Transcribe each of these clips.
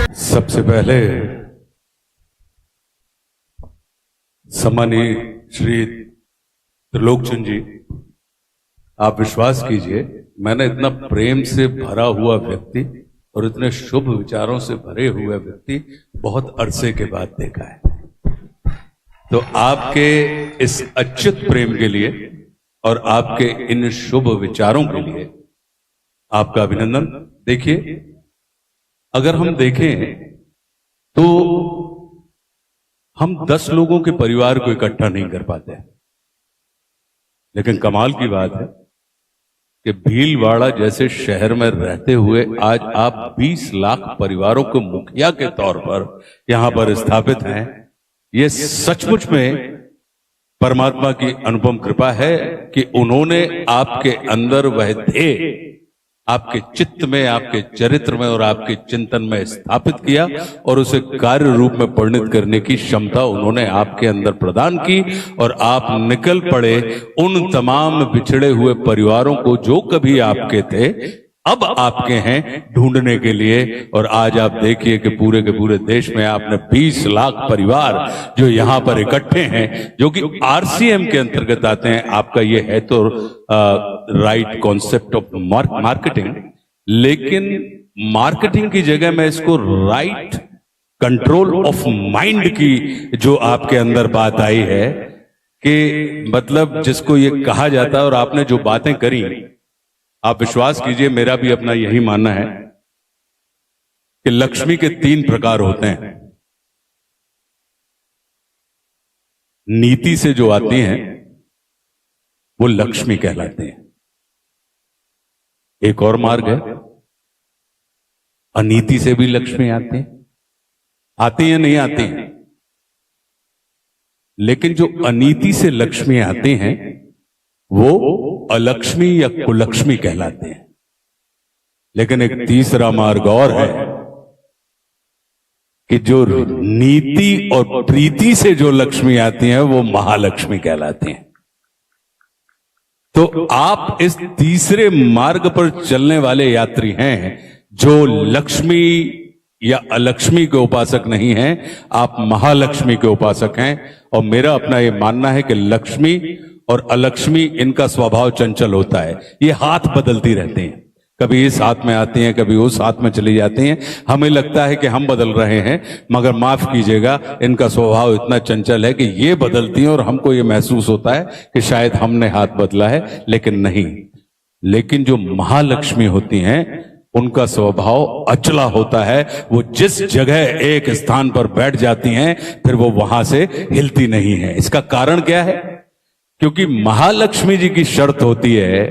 सबसे पहले सम्मानीय श्री त्रिलोकचंद जी, आप विश्वास कीजिए, मैंने इतना प्रेम से भरा हुआ व्यक्ति और इतने शुभ विचारों से भरे हुए व्यक्ति बहुत अरसे के बाद देखा है। तो आपके इस अच्युत प्रेम के लिए और आपके इन शुभ विचारों के लिए आपका अभिनंदन। देखिए, अगर हम देखें तो हम 10 लोगों के परिवार को इकट्ठा नहीं कर पाते, लेकिन कमाल की बात है कि भीलवाड़ा जैसे शहर में रहते हुए आज आप 20 लाख परिवारों के मुखिया के तौर पर यहां पर स्थापित हैं। ये सचमुच में परमात्मा की अनुपम कृपा है कि उन्होंने आपके अंदर वह ध्येय आपके चित्त में, आपके चरित्र में और आपके चिंतन में स्थापित किया और उसे कार्य रूप में परिणत करने की क्षमता उन्होंने आपके अंदर प्रदान की और आप निकल पड़े उन तमाम बिछड़े हुए परिवारों को जो कभी आपके थे अब आपके हैं ढूंढने के लिए। और आज आप देखिए कि पूरे के पूरे देश में आपने 20 लाख परिवार जो यहां पर इकट्ठे हैं, जो कि आरसीएम के अंतर्गत आते हैं। आपका ये है तो राइट कॉन्सेप्ट ऑफ मार्केटिंग, लेकिन मार्केटिंग की जगह मैं इसको राइट कंट्रोल ऑफ माइंड की जो आपके अंदर बात आई है कि मतलब जिसको ये कहा जाता है। और आपने जो बातें करी, आप विश्वास कीजिए, मेरा भी अपना यही मानना है कि लक्ष्मी के 3 प्रकार होते हैं। नीति से जो आती हैं वो लक्ष्मी कहलाते हैं। एक और मार्ग है, अनीति से भी लक्ष्मी आती हैं नहीं आती हैं, लेकिन जो अनीति से लक्ष्मी आते हैं वो अलक्ष्मी या कुलक्ष्मी कहलाते हैं। लेकिन एक तीसरा मार्ग और है कि जो नीति और प्रीति से जो लक्ष्मी आती हैं वो महालक्ष्मी कहलाती हैं। तो आप इस तीसरे मार्ग पर चलने वाले यात्री हैं जो लक्ष्मी या अलक्ष्मी के उपासक नहीं हैं, आप महालक्ष्मी के उपासक हैं। और मेरा अपना यह मानना है कि लक्ष्मी और अलक्ष्मी इनका स्वभाव चंचल होता है, ये हाथ बदलती रहती हैं, कभी इस हाथ में आती हैं कभी उस हाथ में चली जाती हैं। हमें लगता है कि हम बदल रहे हैं, मगर माफ कीजिएगा, इनका स्वभाव इतना चंचल है कि ये बदलती हैं और हमको ये महसूस होता है कि शायद हमने हाथ बदला है, लेकिन नहीं। लेकिन जो महालक्ष्मी होती हैं उनका स्वभाव अचला होता है। वो जिस जगह एक स्थान पर बैठ जाती हैं फिर वो वहां से हिलती नहीं है। इसका कारण क्या है? क्योंकि महालक्ष्मी जी की शर्त होती है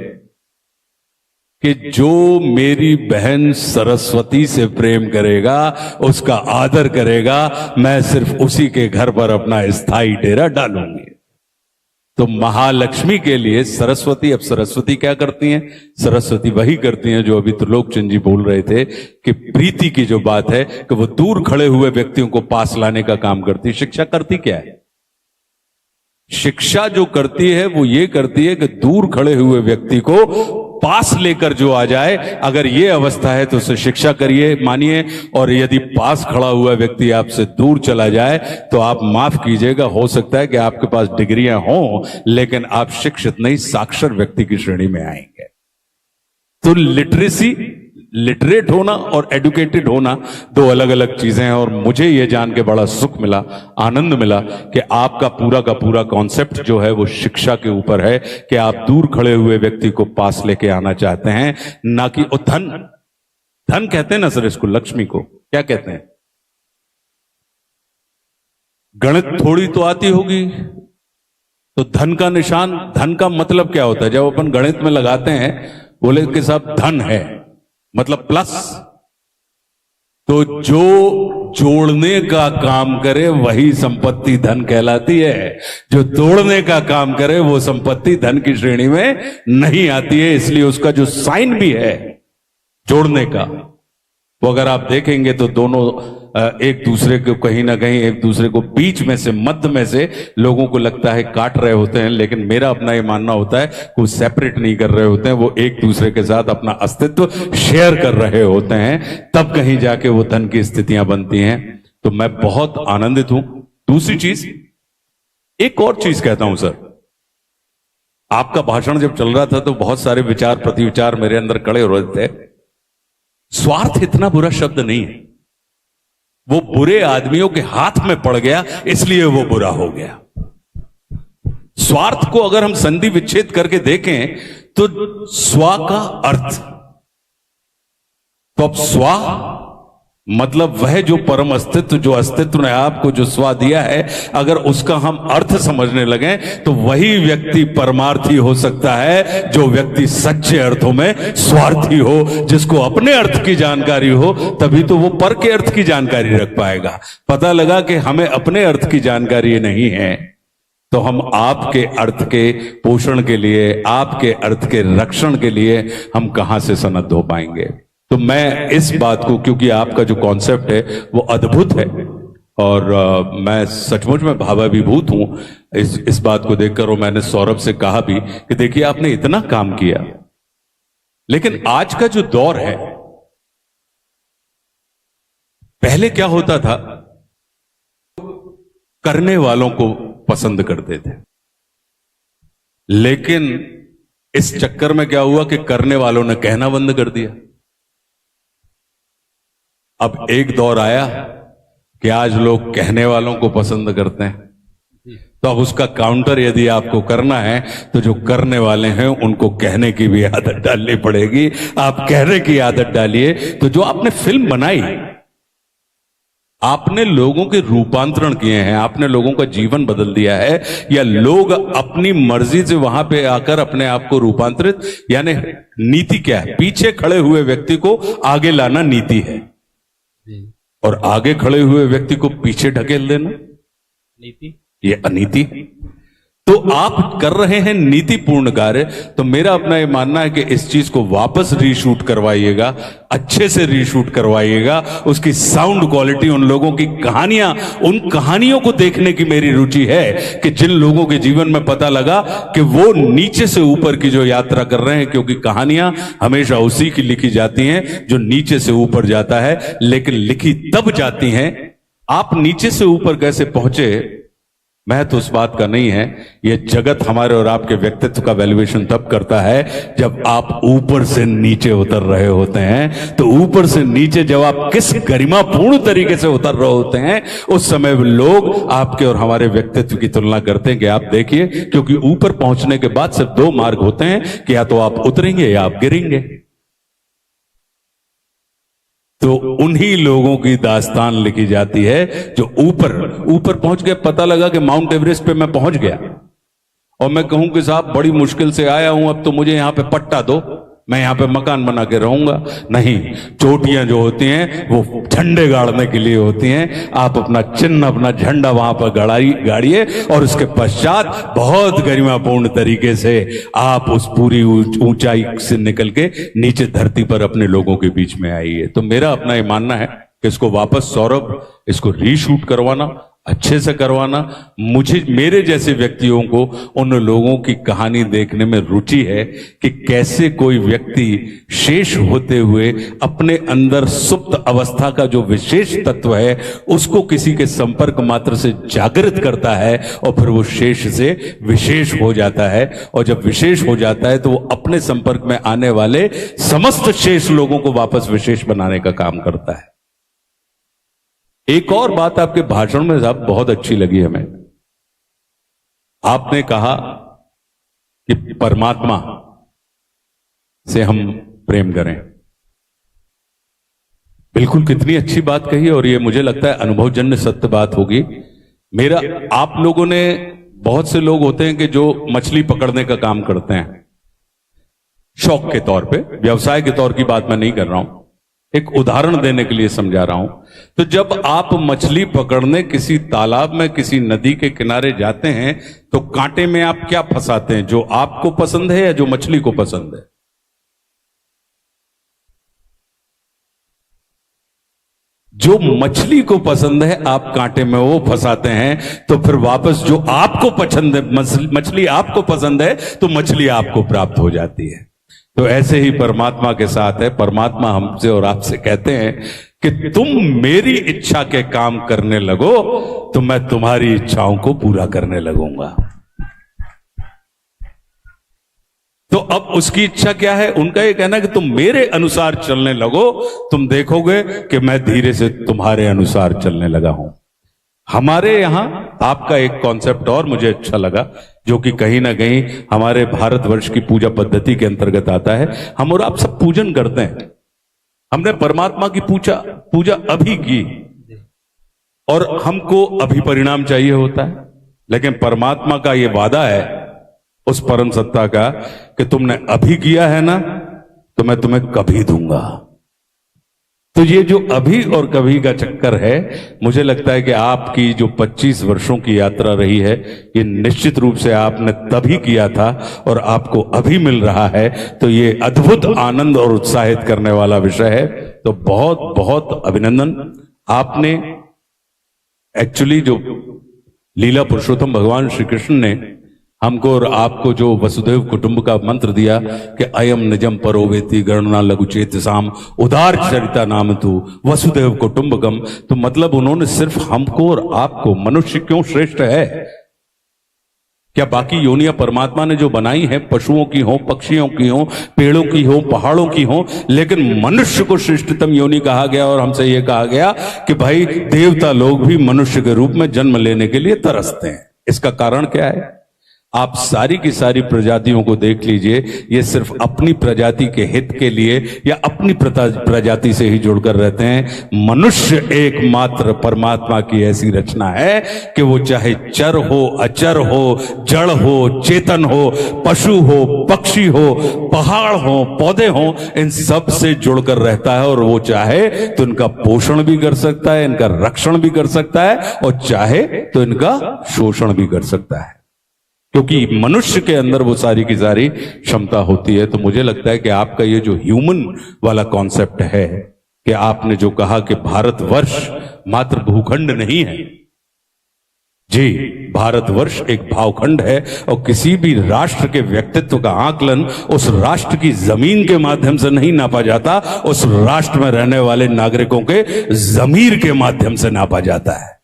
कि जो मेरी बहन सरस्वती से प्रेम करेगा, उसका आदर करेगा, मैं सिर्फ उसी के घर पर अपना स्थायी डेरा डालूंगी। तो महालक्ष्मी के लिए सरस्वती, अब सरस्वती क्या करती हैं? सरस्वती वही करती हैं जो अभी त्रिलोकचंद जी बोल रहे थे कि प्रीति की जो बात है कि वो दूर खड़े हुए व्यक्तियों को पास लाने का काम करती। शिक्षा करती क्या है? शिक्षा जो करती है वो ये करती है कि दूर खड़े हुए व्यक्ति को पास लेकर जो आ जाए। अगर ये अवस्था है तो उसे शिक्षा करिए, मानिए। और यदि पास खड़ा हुआ व्यक्ति आपसे दूर चला जाए तो आप माफ कीजिएगा, हो सकता है कि आपके पास डिग्रियां हों लेकिन आप शिक्षित नहीं, साक्षर व्यक्ति की श्रेणी में आएंगे। तो लिटरेट होना और एडुकेटेड होना 2 अलग अलग चीजें हैं। और मुझे यह जान के बड़ा सुख मिला, आनंद मिला कि आपका पूरा का पूरा कॉन्सेप्ट जो है वो शिक्षा के ऊपर है कि आप दूर खड़े हुए व्यक्ति को पास लेके आना चाहते हैं, ना कि धन कहते हैं ना सर इसको, लक्ष्मी को क्या कहते हैं? गणित थोड़ी तो आती होगी, तो धन का निशान, धन का मतलब क्या होता है? जब अपन गणित में लगाते हैं, बोले कि साहब धन है मतलब प्लस, तो जो जोड़ने का काम करे वही संपत्ति धन कहलाती है। जो तोड़ने का काम करे वो संपत्ति धन की श्रेणी में नहीं आती है। इसलिए उसका जो साइन भी है जोड़ने का, वो अगर आप देखेंगे तो दोनों एक दूसरे को कहीं ना कहीं एक दूसरे को बीच में से मध्य में से लोगों को लगता है काट रहे होते हैं, लेकिन मेरा अपना ये मानना होता है कोई सेपरेट नहीं कर रहे होते हैं, वो एक दूसरे के साथ अपना अस्तित्व शेयर कर रहे होते हैं, तब कहीं जाके वो धन की स्थितियां बनती हैं। तो मैं बहुत आनंदित हूं। दूसरी चीज, एक और चीज कहता हूं सर, आपका भाषण जब चल रहा था तो बहुत सारे विचार प्रतिविचार मेरे अंदर खड़े हो रहे थे। स्वार्थ इतना बुरा शब्द नहीं है, वो बुरे आदमियों के हाथ में पड़ गया इसलिए वो बुरा हो गया। स्वार्थ को अगर हम संधि विच्छेद करके देखें तो स्व का अर्थ, तो अब स्व मतलब वह जो परम अस्तित्व, जो अस्तित्व ने आपको जो स्व दिया है, अगर उसका हम अर्थ समझने लगे तो वही व्यक्ति परमार्थी हो सकता है जो व्यक्ति सच्चे अर्थों में स्वार्थी हो, जिसको अपने अर्थ की जानकारी हो, तभी तो वो पर के अर्थ की जानकारी रख पाएगा। पता लगा कि हमें अपने अर्थ की जानकारी नहीं है, तो हम आपके अर्थ के पोषण के लिए, आपके अर्थ के रक्षण के लिए हम कहां से सनद्ध हो पाएंगे। तो मैं इस बात को, क्योंकि आपका जो कॉन्सेप्ट है वो अद्भुत है और मैं सचमुच में भावाभिभूत हूं इस बात को देखकर। और मैंने सौरभ से कहा भी कि देखिए आपने इतना काम किया, लेकिन आज का जो दौर है, पहले क्या होता था, करने वालों को पसंद करते थे, लेकिन इस चक्कर में क्या हुआ कि करने वालों ने कहना बंद कर दिया। अब एक दौर आया कि आज लोग कहने वालों को पसंद करते हैं, तो अब उसका काउंटर यदि आपको करना है तो जो करने वाले हैं उनको कहने की भी आदत डालनी पड़ेगी। आप कहने की आदत डालिए। तो जो आपने फिल्म बनाई, आपने लोगों के रूपांतरण किए हैं, आपने लोगों का जीवन बदल दिया है, या लोग अपनी मर्जी से वहां पे आकर अपने आप को रूपांतरित, यानी नीति क्या है, पीछे खड़े हुए व्यक्ति को आगे लाना नीति है, और आगे खड़े हुए व्यक्ति को पीछे ढकेल देना नीति, ये अनीति। तो आप कर रहे हैं नीतिपूर्ण कार्य। तो मेरा अपना ये मानना है कि इस चीज को वापस रीशूट करवाइएगा, अच्छे से रीशूट करवाइएगा। उसकी साउंड क्वालिटी, उन लोगों की कहानियां, उन कहानियों को देखने की मेरी रुचि है कि जिन लोगों के जीवन में पता लगा कि वो नीचे से ऊपर की जो यात्रा कर रहे हैं, क्योंकि कहानियां हमेशा उसी की लिखी जाती हैं जो नीचे से ऊपर जाता है, लेकिन लिखी तब जाती हैं। आप नीचे से ऊपर कैसे पहुंचे, महत्व तो उस बात का नहीं है। यह जगत हमारे और आपके व्यक्तित्व का वैल्यूएशन तब करता है जब आप ऊपर से नीचे उतर रहे होते हैं। तो ऊपर से नीचे जब आप किस गरिमापूर्ण तरीके से उतर रहे होते हैं, उस समय लोग आपके और हमारे व्यक्तित्व की तुलना करते हैं कि आप देखिए, क्योंकि ऊपर पहुंचने के बाद सिर्फ दो मार्ग होते हैं कि या तो आप उतरेंगे या आप गिरेंगे। तो उन्हीं लोगों की दास्तान लिखी जाती है जो ऊपर ऊपर पहुंच गए। पता लगा कि माउंट एवरेस्ट पे मैं पहुंच गया और मैं कहूं कि साहब बड़ी मुश्किल से आया हूं, अब तो मुझे यहां पे पट्टा दो, मैं यहां पे मकान बना के रहूंगा। नहीं, चोटियां जो होती हैं वो झंडे गाड़ने के लिए होती हैं। आप अपना चिन्ह, अपना झंडा वहां पर गाड़िए और उसके पश्चात बहुत गरिमापूर्ण तरीके से आप उस पूरी ऊंचाई से निकल के नीचे धरती पर अपने लोगों के बीच में आइए। तो मेरा अपना ये मानना है कि इसको वापस सौरभ, इसको रीशूट करवाना, अच्छे से करवाना। मुझे, मेरे जैसे व्यक्तियों को उन लोगों की कहानी देखने में रुचि है कि कैसे कोई व्यक्ति शेष होते हुए अपने अंदर सुप्त अवस्था का जो विशेष तत्व है उसको किसी के संपर्क मात्र से जागृत करता है और फिर वो शेष से विशेष हो जाता है। और जब विशेष हो जाता है तो वो अपने संपर्क में आने वाले समस्त शेष लोगों को वापस विशेष बनाने का काम करता है। एक और बात आपके भाषण में साहब बहुत अच्छी लगी हमें। आपने कहा कि परमात्मा से हम प्रेम करें। बिल्कुल, कितनी अच्छी बात कही, और ये मुझे लगता है अनुभवजन्य सत्य बात होगी। मेरा, आप लोगों ने, बहुत से लोग होते हैं कि जो मछली पकड़ने का काम करते हैं शौक के तौर पे, व्यवसाय के तौर की बात मैं नहीं कर रहा हूं, एक उदाहरण देने के लिए समझा रहा हूं। तो जब आप मछली पकड़ने किसी तालाब में, किसी नदी के किनारे जाते हैं तो कांटे में आप क्या फंसाते हैं, जो आपको पसंद है या जो मछली को पसंद है? जो मछली को पसंद है आप कांटे में वो फंसाते हैं, तो फिर वापस जो आपको पसंद है, मछली आपको पसंद है तो मछली आपको प्राप्त हो जाती है। तो ऐसे ही परमात्मा के साथ है। परमात्मा हमसे और आपसे कहते हैं कि तुम मेरी इच्छा के काम करने लगो तो मैं तुम्हारी इच्छाओं को पूरा करने लगूंगा। तो अब उसकी इच्छा क्या है? उनका ये कहना है कि तुम मेरे अनुसार चलने लगो, तुम देखोगे कि मैं धीरे से तुम्हारे अनुसार चलने लगा हूं। हमारे यहां आपका एक कॉन्सेप्ट और मुझे अच्छा लगा, जो कि कहीं ना कहीं हमारे भारतवर्ष की पूजा पद्धति के अंतर्गत आता है। हम और आप सब पूजन करते हैं। हमने परमात्मा की पूजा अभी की और हमको अभी परिणाम चाहिए होता है, लेकिन परमात्मा का यह वादा है उस परम सत्ता का कि तुमने अभी किया है ना तो मैं तुम्हें कभी दूंगा। तो ये जो अभी और कभी का चक्कर है, मुझे लगता है कि आपकी जो 25 वर्षों की यात्रा रही है, ये निश्चित रूप से आपने तभी किया था और आपको अभी मिल रहा है। तो ये अद्भुत आनंद और उत्साहित करने वाला विषय है। तो बहुत बहुत अभिनंदन। आपने एक्चुअली जो लीला पुरुषोत्तम भगवान श्री कृष्ण ने हमको और आपको जो वसुदेव कुटुंब का मंत्र दिया कि अयम निजम परोवेति गणना लघुचेत साम उदार चरिता नाम तू वसुदेव कुटुंबकम, तो मतलब उन्होंने सिर्फ हमको और आपको, मनुष्य क्यों श्रेष्ठ है? क्या बाकी योनियां परमात्मा ने जो बनाई है, पशुओं की हो, पक्षियों की हो, पेड़ों की हो, पहाड़ों की हो, लेकिन मनुष्य को श्रेष्ठतम योनि कहा गया और हमसे यह कहा गया कि भाई देवता लोग भी मनुष्य के रूप में जन्म लेने के लिए तरसते हैं। इसका कारण क्या है? आप सारी की सारी प्रजातियों को देख लीजिए, ये सिर्फ अपनी प्रजाति के हित के लिए या अपनी प्रजाति से ही जुड़कर रहते हैं। मनुष्य एकमात्र परमात्मा की ऐसी रचना है कि वो चाहे चर हो, अचर हो, जड़ हो, चेतन हो, पशु हो, पक्षी हो, पहाड़ हो, पौधे हो, इन सब से जुड़कर रहता है। और वो चाहे तो इनका पोषण भी कर सकता है, इनका रक्षण भी कर सकता है, और चाहे तो इनका शोषण भी कर सकता है, क्योंकि मनुष्य के अंदर वो सारी की सारी क्षमता होती है। तो मुझे लगता है कि आपका ये जो ह्यूमन वाला कॉन्सेप्ट है, कि आपने जो कहा कि भारतवर्ष मात्र भूखंड नहीं है, जी, भारतवर्ष एक भावखंड है। और किसी भी राष्ट्र के व्यक्तित्व का आकलन उस राष्ट्र की जमीन के माध्यम से नहीं नापा जाता, उस राष्ट्र में रहने वाले नागरिकों के जमीर के माध्यम से नापा जाता है।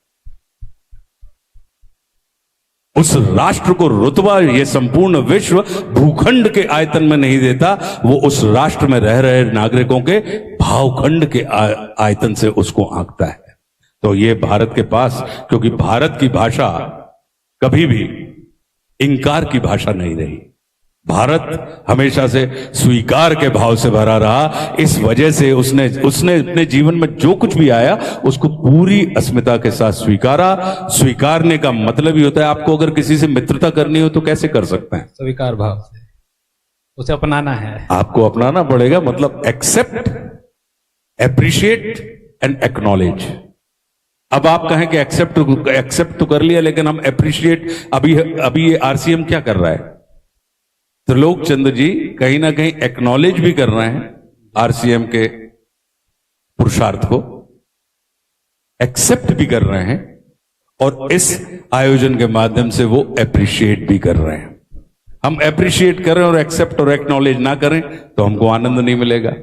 उस राष्ट्र को रुतबा ये संपूर्ण विश्व भूखंड के आयतन में नहीं देता, वो उस राष्ट्र में रह रहे नागरिकों के भावखंड के आयतन से उसको आंकता है। तो ये भारत के पास, क्योंकि भारत की भाषा कभी भी इंकार की भाषा नहीं रही, भारत हमेशा से स्वीकार के भाव से भरा रहा। इस वजह से उसने अपने जीवन में जो कुछ भी आया उसको पूरी अस्मिता के साथ स्वीकारा। स्वीकारने का मतलब ही होता है, आपको अगर किसी से मित्रता करनी हो तो कैसे कर सकते हैं? स्वीकार भाव से उसे अपनाना है, आपको अपनाना पड़ेगा। मतलब एक्सेप्ट, एप्रिशिएट एंड एक्नॉलेज। अब आप कहें कि एक्सेप्ट तो कर लिया, लेकिन हम एप्रिशिएट, अभी ये आरसीएम क्या कर रहा है? त्रिलोक चंद्र जी कहीं ना कहीं एक्नॉलेज भी कर रहे हैं आरसीएम के पुरुषार्थ को, एक्सेप्ट भी कर रहे हैं, और इस आयोजन के माध्यम से वो एप्रिशिएट भी कर रहे हैं। हम एप्रिशिएट करें और एक्सेप्ट और एक्नॉलेज ना करें तो हमको आनंद नहीं मिलेगा।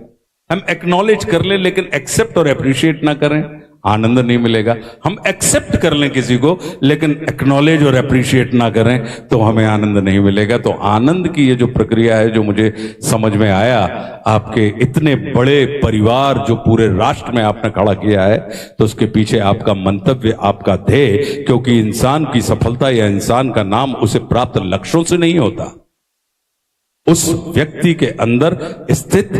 हम एक्नॉलेज कर लें लेकिन एक्सेप्ट और एप्रिशिएट ना करें, आनंद नहीं मिलेगा। हम एक्सेप्ट कर लें किसी को लेकिन एक्नॉलेज और अप्रिशिएट ना करें तो हमें आनंद नहीं मिलेगा। तो आनंद की ये जो प्रक्रिया है, जो मुझे समझ में आया, आपके इतने बड़े परिवार जो पूरे राष्ट्र में आपने खड़ा किया है, तो उसके पीछे आपका मंतव्य, आपका ध्येय, क्योंकि इंसान की सफलता या इंसान का नाम उसे प्राप्त लक्ष्यों से नहीं होता, उस व्यक्ति के अंदर स्थित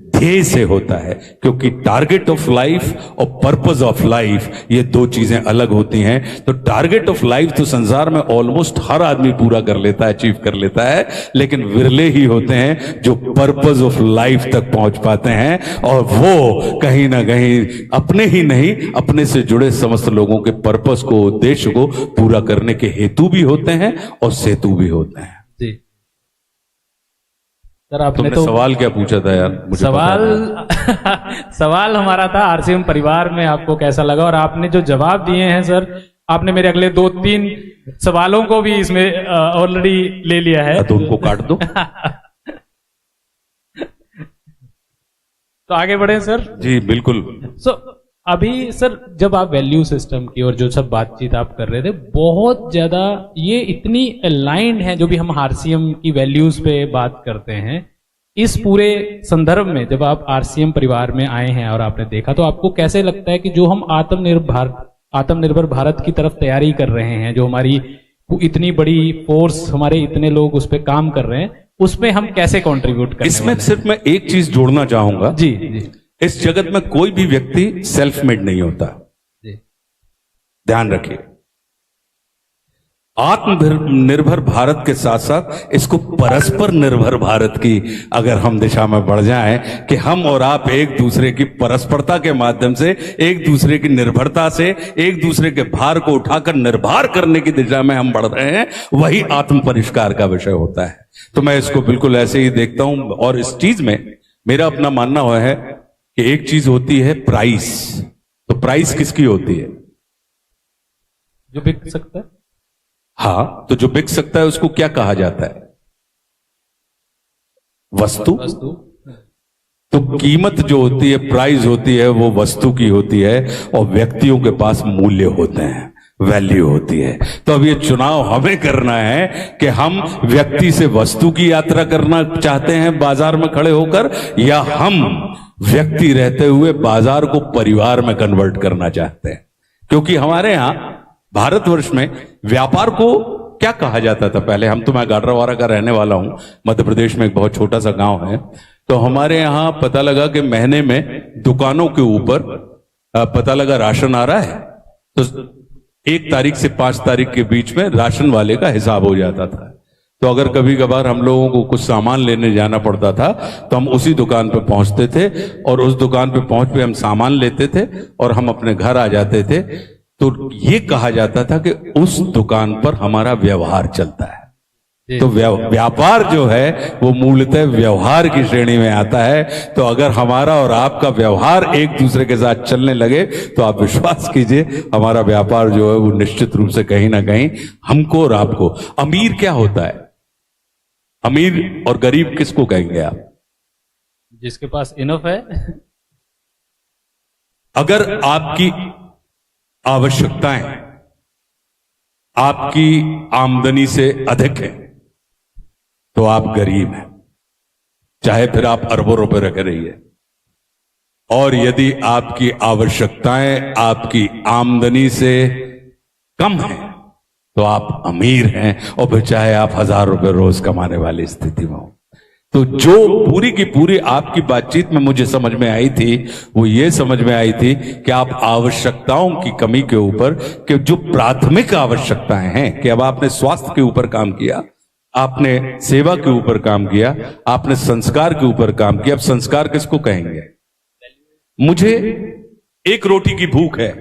ध्येय से होता है। क्योंकि टारगेट ऑफ लाइफ और पर्पस ऑफ लाइफ ये दो चीजें अलग होती हैं। तो टारगेट ऑफ लाइफ तो संसार में ऑलमोस्ट हर आदमी पूरा कर लेता है, अचीव कर लेता है, लेकिन विरले ही होते हैं जो पर्पस ऑफ लाइफ तक पहुंच पाते हैं। और वो कहीं ना कहीं अपने ही नहीं, अपने से जुड़े समस्त लोगों के पर्पस को, उद्देश्य को पूरा करने के हेतु भी होते हैं और सेतु भी होते हैं। सर आपने तुमने तो सवाल क्या पूछा था यार, मुझे पता सवाल नहीं। सवाल हमारा था आरसीएम परिवार में आपको कैसा लगा, और आपने जो जवाब दिए हैं सर, आपने मेरे अगले 2-3 सवालों को भी इसमें ऑलरेडी ले लिया है। तो उनको काट दो। तो आगे बढ़े सर। जी बिल्कुल। अभी सर जब आप वैल्यू सिस्टम की और जो सब बातचीत आप कर रहे थे, बहुत ज्यादा ये इतनी अलाइंड है जो भी हम आरसीएम की वैल्यूज पे बात करते हैं। इस पूरे संदर्भ में जब आप आरसीएम परिवार में आए हैं और आपने देखा, तो आपको कैसे लगता है कि जो हम आत्मनिर्भर भारत की तरफ तैयारी कर रहे हैं, जो हमारी इतनी बड़ी फोर्स, हमारे इतने लोग उस पर काम कर रहे हैं, उसमें हम कैसे कंट्रीब्यूट करने इसमें वाले हैं? सिर्फ मैं एक चीज जोड़ना चाहूंगा। जी जी इस जगत में कोई भी व्यक्ति सेल्फ मेड नहीं होता, जी ध्यान रखिए। आत्मनिर्भर भारत के साथ साथ इसको परस्पर निर्भर भारत की अगर हम दिशा में बढ़ जाएं कि हम और आप एक दूसरे की परस्परता के माध्यम से, एक दूसरे की निर्भरता से, एक दूसरे के भार को उठाकर निर्भर करने की दिशा में हम बढ़ रहे हैं, वही आत्म परिष्कार का विषय होता है। तो मैं इसको बिल्कुल ऐसे ही देखता हूं। और इस चीज में मेरा अपना मानना हुआ है कि एक चीज होती है प्राइस। तो प्राइस किसकी होती है? जो बिक सकता है। हाँ, तो जो बिक सकता है उसको क्या कहा जाता है? वस्तु। वस्तु। तो कीमत जो होती है, प्राइस होती है, वो वस्तु की होती है, और व्यक्तियों के पास मूल्य होते हैं, वैल्यू होती है। तो अब ये चुनाव हमें करना है कि हम व्यक्ति से वस्तु की यात्रा करना चाहते हैं बाजार में खड़े होकर, या हम व्यक्ति रहते हुए बाजार को परिवार में कन्वर्ट करना चाहते हैं। क्योंकि हमारे यहां भारतवर्ष में व्यापार को क्या कहा जाता था पहले? हम तो, मैं गाडरावाड़ा का रहने वाला हूं, मध्य प्रदेश में एक बहुत छोटा सा गांव है। तो हमारे यहां पता लगा कि महीने में दुकानों के ऊपर पता लगा राशन आ रहा है, तो 1 तारीख से 5 तारीख के बीच में राशन वाले का हिसाब हो जाता था। तो अगर कभी कभार हम लोगों को कुछ सामान लेने जाना पड़ता था, तो हम उसी दुकान पे पहुंचते थे, और उस दुकान पे पहुंच पे हम सामान लेते थे और हम अपने घर आ जाते थे। तो ये कहा जाता था कि उस दुकान पर हमारा व्यवहार चलता है। तो व्यापार जो है वो मूलतः व्यवहार की श्रेणी में आता है। तो अगर हमारा और आपका व्यवहार एक दूसरे के साथ चलने लगे, तो आप विश्वास कीजिए हमारा व्यापार जो है वो निश्चित रूप से कहीं ना कहीं हमको और आपको। अमीर क्या होता है? अमीर और गरीब किसको कहेंगे आप? जिसके पास इनफ है। अगर आपकी आवश्यकताएं आपकी आमदनी से अधिक है तो आप गरीब हैं, चाहे फिर आप अरबों रुपए रखे रहिए। और यदि आपकी आवश्यकताएं आपकी आमदनी से कम है तो आप अमीर हैं, और फिर चाहे आप 1000 रुपए रोज कमाने वाली स्थिति में हो। तो जो पूरी की पूरी आपकी बातचीत में मुझे समझ में आई थी, वो ये समझ में आई थी कि आप आवश्यकताओं की कमी के ऊपर, कि जो प्राथमिक आवश्यकताएं हैं, कि अब आपने स्वास्थ्य के ऊपर काम किया, आपने सेवा के ऊपर काम किया, आपने संस्कार के ऊपर काम किया। अब संस्कार किसको कहेंगे? मुझे 1 रोटी की भूख है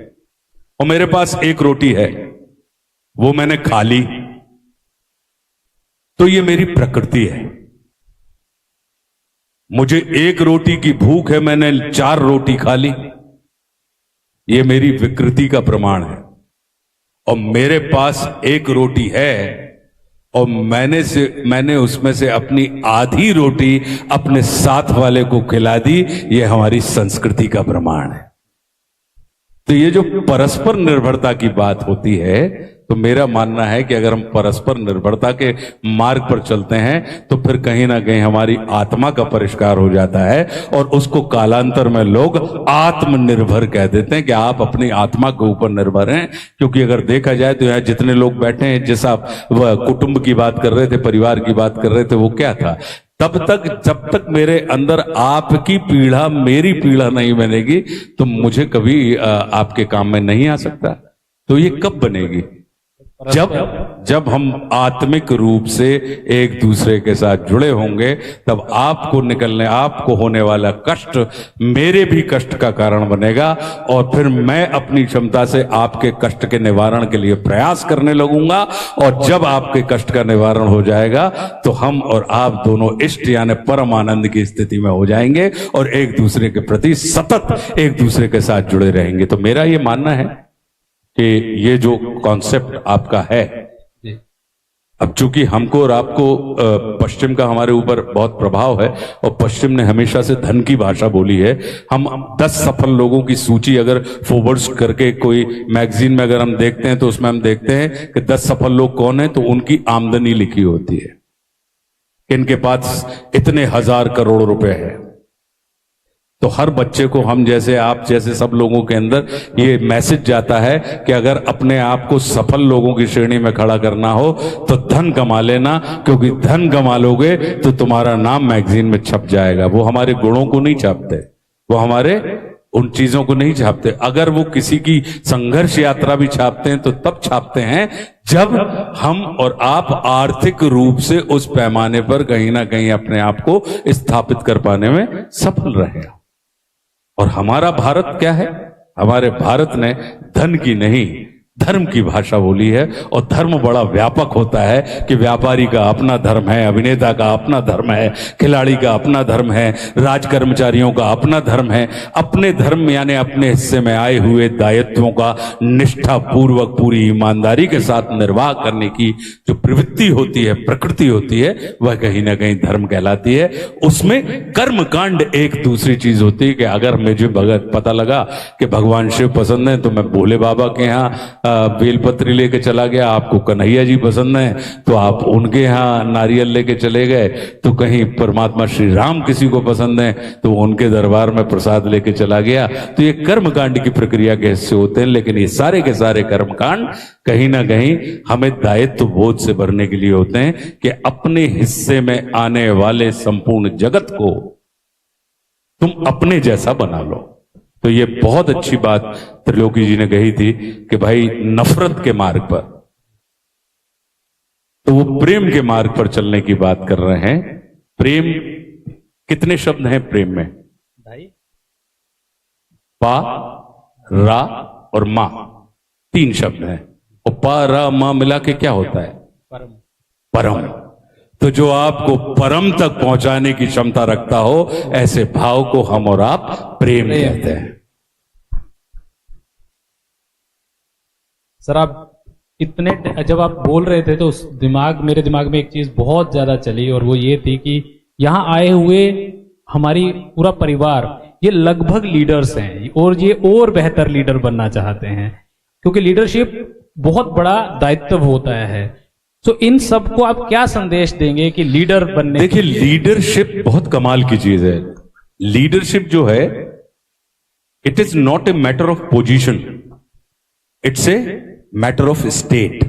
और मेरे पास 1 रोटी है, वो मैंने खा ली, तो ये मेरी प्रकृति है। मुझे 1 रोटी की भूख है, मैंने 4 रोटी खा ली, ये मेरी विकृति का प्रमाण है। और मेरे पास 1 रोटी है और मैंने उसमें से अपनी आधी रोटी अपने साथ वाले को खिला दी, ये हमारी संस्कृति का प्रमाण है। तो ये जो परस्पर निर्भरता की बात होती है, तो मेरा मानना है कि अगर हम परस्पर निर्भरता के मार्ग पर चलते हैं तो फिर कहीं ना कहीं हमारी आत्मा का परिष्कार हो जाता है, और उसको कालांतर में लोग आत्मनिर्भर कह देते हैं कि आप अपनी आत्मा के ऊपर निर्भर हैं। क्योंकि अगर देखा जाए तो यहाँ जितने लोग बैठे हैं, जैसा वह कुटुंब की बात कर रहे थे, परिवार की बात कर रहे थे, वो क्या था? तब तक जब तक मेरे अंदर आपकी पीड़ा मेरी पीड़ा नहीं बनेगी, तो मुझे कभी आपके काम में नहीं आ सकता। तो ये कब बनेगी? जब हम आत्मिक रूप से एक दूसरे के साथ जुड़े होंगे, तब आपको होने वाला कष्ट मेरे भी कष्ट का कारण बनेगा, और फिर मैं अपनी क्षमता से आपके कष्ट के निवारण के लिए प्रयास करने लगूंगा। और जब आपके कष्ट का निवारण हो जाएगा तो हम और आप दोनों इष्ट यानी परम आनंद की स्थिति में हो जाएंगे और एक दूसरे के प्रति सतत एक दूसरे के साथ जुड़े रहेंगे। तो मेरा ये मानना है कि ये जो कॉन्सेप्ट आपका है, अब चूंकि हमको और आपको पश्चिम का हमारे ऊपर बहुत प्रभाव है, और पश्चिम ने हमेशा से धन की भाषा बोली है। हम 10 सफल लोगों की सूची अगर फॉरवर्ड्स करके कोई मैगजीन में अगर हम देखते हैं तो उसमें हम देखते हैं कि 10 सफल लोग कौन है, तो उनकी आमदनी लिखी होती है, इनके पास इतने हजार करोड़ रुपए हैं। तो हर बच्चे को, हम जैसे आप जैसे सब लोगों के अंदर ये मैसेज जाता है कि अगर अपने आप को सफल लोगों की श्रेणी में खड़ा करना हो तो धन कमा लेना, क्योंकि धन कमा लोगे तो तुम्हारा नाम मैगजीन में छप जाएगा। वो हमारे गुणों को नहीं छापते, वो हमारे उन चीजों को नहीं छापते। अगर वो किसी की संघर्ष यात्रा भी छापते हैं तो तब छापते हैं जब हम और आप आर्थिक रूप से उस पैमाने पर कहीं ना कहीं अपने आप को स्थापित कर पाने में सफल रहे। और हमारा भारत क्या है? हमारे भारत ने धन की नहीं, धर्म की भाषा बोली है। और धर्म बड़ा व्यापक होता है कि व्यापारी का अपना धर्म है, अभिनेता का अपना धर्म है, खिलाड़ी का अपना धर्म है, राज कर्मचारियों का अपना धर्म है। अपने धर्म यानी अपने हिस्से में आए हुए दायित्वों का निष्ठा पूर्वक पूरी ईमानदारी के साथ निर्वाह करने की जो प्रवृत्ति होती है, प्रकृति होती है, वह कहीं ना कहीं धर्म कहलाती है। उसमें कर्म कांड एक दूसरी चीज होती है कि अगर मुझे पता लगा कि भगवान शिव पसंद है तो मैं भोले बाबा के यहाँ बेलपत्री लेके चला गया, आपको कन्हैया जी पसंद है तो आप उनके यहाँ नारियल लेके चले गए, तो कहीं परमात्मा श्री राम किसी को पसंद है तो उनके दरबार में प्रसाद लेके चला गया। तो ये कर्मकांड की प्रक्रिया के हिस्से होते हैं, लेकिन ये सारे के सारे कर्मकांड कहीं ना कहीं हमें दायित्व बोध से भरने के लिए होते हैं कि अपने हिस्से में आने वाले संपूर्ण जगत को तुम अपने जैसा बना लो। तो ये बहुत अच्छी बात त्रिलोकी जी ने कही थी कि भाई नफरत के मार्ग पर, तो वो प्रेम के मार्ग पर चलने की बात कर रहे हैं। प्रेम, कितने शब्द हैं प्रेम में? पा, रा और मा, 3 शब्द हैं। और पा, रा, मा मिला के क्या होता है? परम। तो जो आपको परम तक पहुंचाने की क्षमता रखता हो, ऐसे भाव को हम और आप प्रेम कहते हैं। सर, आप इतने जब आप बोल रहे थे तो मेरे दिमाग में एक चीज बहुत ज्यादा चली, और वो ये थी कि यहां आए हुए हमारी पूरा परिवार ये लगभग लीडर्स हैं, और ये और बेहतर लीडर बनना चाहते हैं, क्योंकि लीडरशिप बहुत बड़ा दायित्व होता है। तो इन सबको आप क्या संदेश देंगे कि लीडर बनने? देखिए, लीडरशिप बहुत कमाल की चीज है। लीडरशिप जो है, it is not a matter of position, it's a matter of state.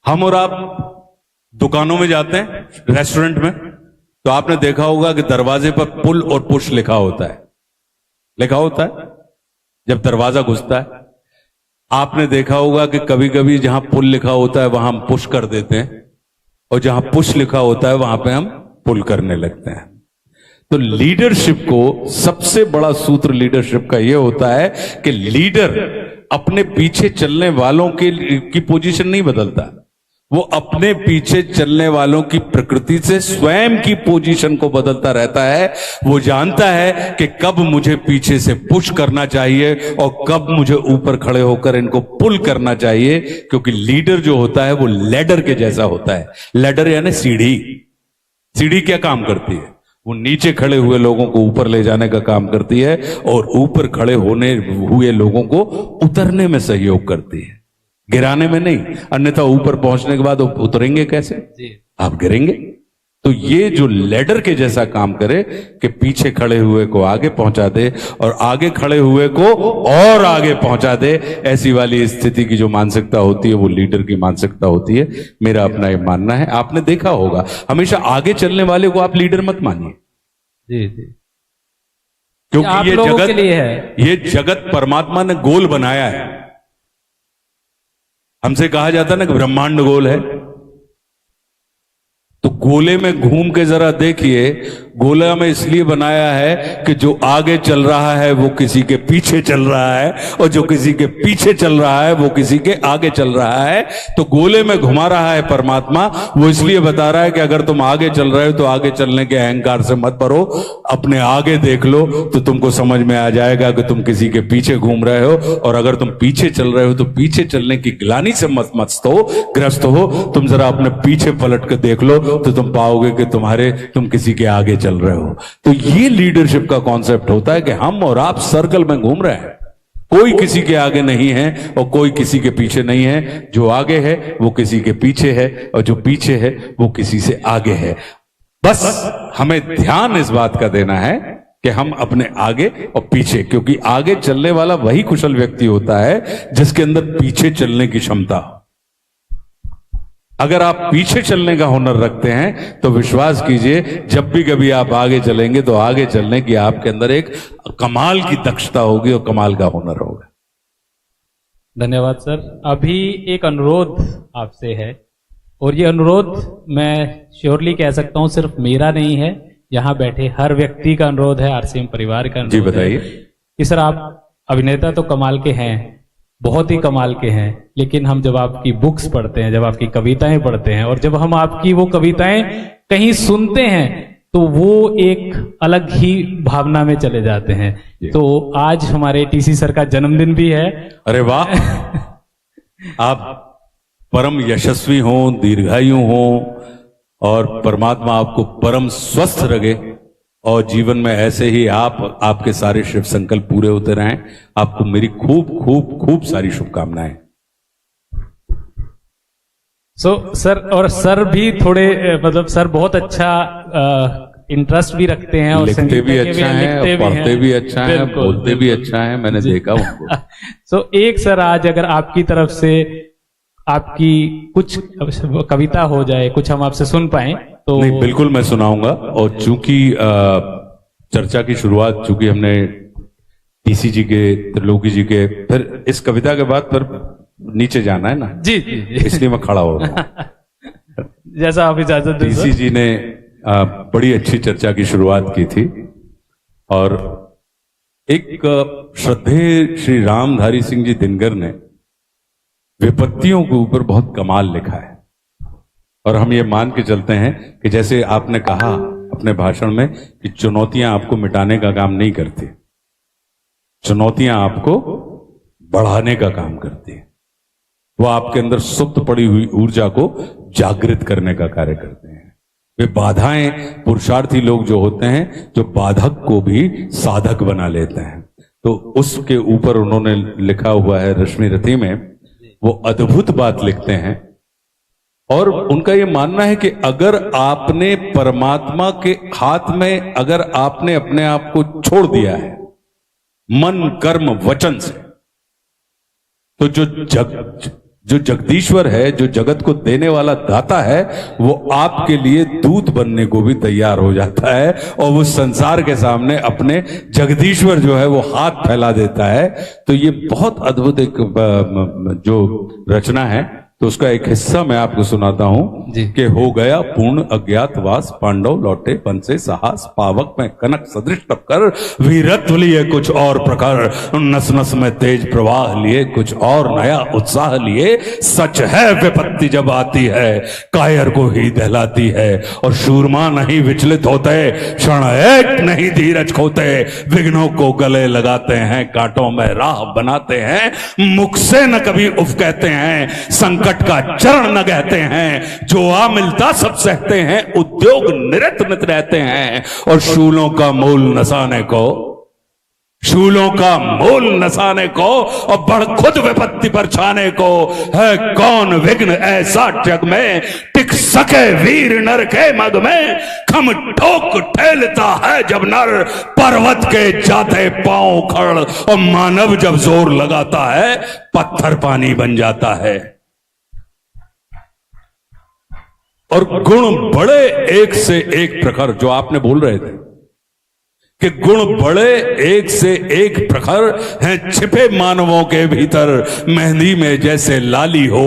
हम और आप दुकानों में जाते हैं, रेस्टोरेंट में, तो आपने देखा होगा कि दरवाजे पर पुल और पुश लिखा होता है, लिखा होता है जब दरवाजा घुसता है। आपने देखा होगा कि कभी कभी जहां पुल लिखा होता है वहां हम पुश कर देते हैं, और जहां पुश लिखा होता है वहां पे हम पुल करने लगते हैं। तो लीडरशिप को सबसे बड़ा सूत्र लीडरशिप का यह होता है कि लीडर अपने पीछे चलने वालों की पोजीशन नहीं बदलता, वो अपने पीछे चलने वालों की प्रकृति से स्वयं की पोजीशन को बदलता रहता है। वो जानता है कि कब मुझे पीछे से पुश करना चाहिए और कब मुझे ऊपर खड़े होकर इनको पुल करना चाहिए, क्योंकि लीडर जो होता है वो लैडर के जैसा होता है। लैडर यानी सीढ़ी। सीढ़ी क्या काम करती है? वो नीचे खड़े हुए लोगों को ऊपर ले जाने का काम करती है, और ऊपर खड़े होने हुए लोगों को उतरने में सहयोग करती है, गिराने में नहीं। अन्यथा ऊपर पहुंचने के बाद उतरेंगे कैसे? आप गिरेंगे। तो ये जो लैडर के जैसा काम करे कि पीछे खड़े हुए को आगे पहुंचा दे और आगे खड़े हुए को और आगे पहुंचा दे, ऐसी वाली स्थिति की जो मानसिकता होती है वो लीडर की मानसिकता होती है। मेरा अपना ये मानना है। आपने देखा होगा, हमेशा आगे चलने वाले को आप लीडर मत मानिए, क्योंकि ये जगत परमात्मा ने गोल बनाया है। हमसे कहा जाता है ना कि ब्रह्मांड गोल है, तो गोले में घूम के जरा देखिए, गोला में इसलिए बनाया है कि जो आगे चल रहा है वो किसी के पीछे चल रहा है, और जो किसी के पीछे चल रहा है वो किसी के आगे चल रहा है। तो गोले में घुमा रहा है परमात्मा, वो इसलिए बता रहा है कि अगर तुम आगे चल रहे हो तो आगे चलने के अहंकार से मत भरो, अपने आगे देख लो तो तुमको समझ में आ जाएगा कि तुम किसी के पीछे घूम रहे हो। और अगर तुम पीछे चल रहे हो तो पीछे चलने की ग्लानि से मत ग्रस्त हो, तुम जरा अपने पीछे पलट के देख लो तो तुम पाओगे कि तुम किसी के आगे चल रहे हो। तो ये लीडरशिप का कॉन्सेप्ट होता है कि हम और आप सर्कल में घूम रहे हैं, कोई किसी के आगे नहीं है और कोई किसी के पीछे नहीं है। जो आगे है वो किसी के पीछे है और जो पीछे है वो किसी से आगे है। बस हमें ध्यान इस बात का देना है कि हम अपने आगे और पीछे, क्योंकि आगे चलने वाला वही कुशल व्यक्ति होता है जिसके अंदर पीछे चलने की क्षमता। अगर आप पीछे चलने का हुनर रखते हैं तो विश्वास कीजिए, जब भी कभी आप आगे चलेंगे तो आगे चलने की आपके अंदर एक कमाल की दक्षता होगी और कमाल का हुनर होगा। धन्यवाद सर। अभी एक अनुरोध आपसे है, और ये अनुरोध मैं श्योरली कह सकता हूं सिर्फ मेरा नहीं है, यहां बैठे हर व्यक्ति का अनुरोध है, आरसीएम परिवार का अनुरोध जी बताइए। कि सर, आप अभिनेता तो कमाल के हैं, बहुत ही कमाल के हैं, लेकिन हम जब आपकी बुक्स पढ़ते हैं, जब आपकी कविताएं पढ़ते हैं, और जब हम आपकी वो कविताएं कहीं सुनते हैं तो वो एक अलग ही भावना में चले जाते हैं। तो आज हमारे टीसी सर का जन्मदिन भी है। अरे वाह! आप परम यशस्वी हों, दीर्घायु हों, और परमात्मा आपको परम स्वस्थ रखे, और जीवन में ऐसे ही आपके सारे शिव संकल्प पूरे होते रहें। आपको मेरी खूब खूब खूब सारी शुभकामनाएं। सर, और सर भी थोड़े मतलब सर बहुत अच्छा इंटरेस्ट भी रखते हैं, और लिखते भी अच्छा है, पढ़ते भी अच्छा है, बोलते भी अच्छा है, मैंने देखा उनको। एक सर, आज अगर आपकी तरफ से आपकी कुछ कविता हो जाए, कुछ हम आपसे सुन पाए तो। नहीं, बिल्कुल मैं सुनाऊंगा। और चूंकि चर्चा की शुरुआत चूंकि हमने टीसी जी के, त्रिलोकी जी के, फिर इस कविता के बाद फिर नीचे जाना है ना। जी जी, जी। इसलिए मैं खड़ा हो रहा हूं। जैसा आप इजाजत दें। टीसी जी ने बड़ी अच्छी चर्चा की शुरुआत की थी, और एक श्रद्धेय श्री रामधारी सिंह जी दिनकर ने विपत्तियों के ऊपर बहुत कमाल लिखा है। और हम ये मान के चलते हैं कि जैसे आपने कहा अपने भाषण में कि चुनौतियां आपको मिटाने का काम नहीं करती, चुनौतियां आपको बढ़ाने का काम करती है। वो आपके अंदर सुप्त पड़ी हुई ऊर्जा को जागृत करने का कार्य करते हैं। वे बाधाएं, पुरुषार्थी लोग जो होते हैं, जो बाधक को भी साधक बना लेते हैं। तो उसके ऊपर उन्होंने लिखा हुआ है, रश्मि रथी में वो अद्भुत बात लिखते हैं। और उनका ये मानना है कि अगर आपने परमात्मा के हाथ में, अगर आपने अपने आप को छोड़ दिया है मन, कर्म, वचन से, तो जो जगदीश्वर है, जो जगत को देने वाला दाता है, वो आपके लिए दूत बनने को भी तैयार हो जाता है, और वो संसार के सामने अपने जगदीश्वर जो है वो हाथ फैला देता है। तो ये बहुत अद्भुत एक जो रचना है, तो उसका एक हिस्सा मैं आपको सुनाता हूं कि हो गया पूर्ण अज्ञातवास, पांडव लौटे वन से साहस, पावक में कनक सदृश टपकर, वीरत्व लिए कुछ और प्रकार, नस नस में तेज प्रवाह लिए कुछ और नया उत्साह लिए। सच है विपत्ति जब आती है कायर को ही दहलाती है, और शूरमा नहीं विचलित होते, क्षण एक नहीं धीरज खोते, विघ्नों को गले लगाते हैं, कांटों में राह बनाते हैं, मुख से न कभी उफ कहते हैं, संकट का चरण न कहते हैं, जो आ मिलता सब सहते हैं, उद्योग निरत नित रहते हैं, और शूलों का मूल नसाने को, शूलों का मूल नसाने को, और बढ़ खुद विपत्ति पर छाने को, है कौन विघ्न ऐसा जग में, टिक सके वीर नर के मग में, खम ठोक ठेलता है जब नर, पर्वत के जाते पांव खड़, और मानव जब जोर लगाता है पत्थर पानी बन जाता है। और गुण बड़े एक से एक प्रकार, जो आपने बोल रहे थे कि गुण बड़े एक से एक प्रखर हैं छिपे मानवों के भीतर, मेहंदी में जैसे लाली हो,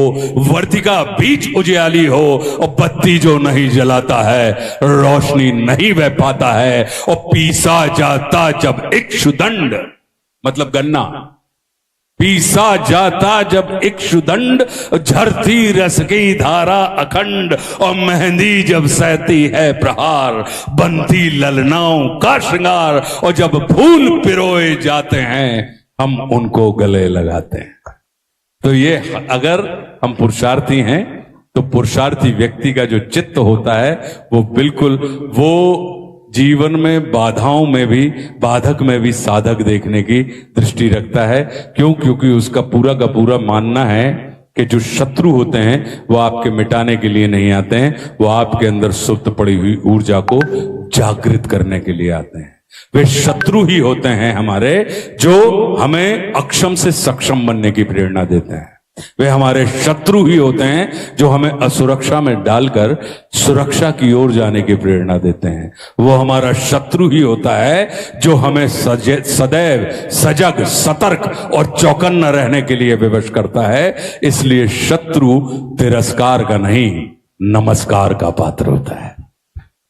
वर्तिका बीच उजियाली हो, और बत्ती जो नहीं जलाता है रोशनी नहीं बह पाता है। और पीसा जाता जब इक्षुदंड, मतलब गन्ना पीसा जाता जब इक्षुदंड, झरती रस की धारा अखंड, और मेहंदी जब सहती है प्रहार, बनती ललनाओं का श्रृंगार, और जब फूल पिरोए जाते हैं हम उनको गले लगाते हैं। तो ये अगर हम पुरुषार्थी हैं तो पुरुषार्थी व्यक्ति का जो चित्त होता है वो बिल्कुल वो जीवन में बाधाओं में भी, बाधक में भी साधक देखने की दृष्टि रखता है। क्यों? क्योंकि उसका पूरा का पूरा मानना है कि जो शत्रु होते हैं वो आपके मिटाने के लिए नहीं आते हैं, वो आपके अंदर सुप्त पड़ी हुई ऊर्जा को जागृत करने के लिए आते हैं। वे शत्रु ही होते हैं हमारे जो हमें अक्षम से सक्षम बनने की प्रेरणा देते हैं। वे हमारे शत्रु ही होते हैं जो हमें असुरक्षा में डालकर सुरक्षा की ओर जाने की प्रेरणा देते हैं। वो हमारा शत्रु ही होता है जो हमें सदैव सजग, सतर्क और चौकन्ना रहने के लिए विवश करता है। इसलिए शत्रु तिरस्कार का नहीं, नमस्कार का पात्र होता है।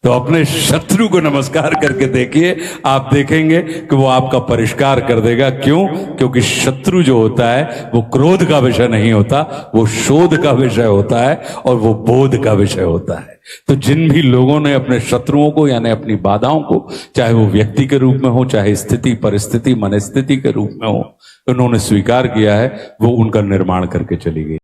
तो अपने शत्रु को नमस्कार करके देखिए, आप देखेंगे कि वो आपका परिष्कार कर देगा। क्यों? क्योंकि शत्रु जो होता है वो क्रोध का विषय नहीं होता, वो शोध का विषय होता है और वो बोध का विषय होता है। तो जिन भी लोगों ने अपने शत्रुओं को यानी अपनी बाधाओं को, चाहे वो व्यक्ति के रूप में हो, चाहे स्थिति परिस्थिति मनस्थिति के रूप में हो, उन्होंने स्वीकार किया है, वो उनका निर्माण करके चली गई।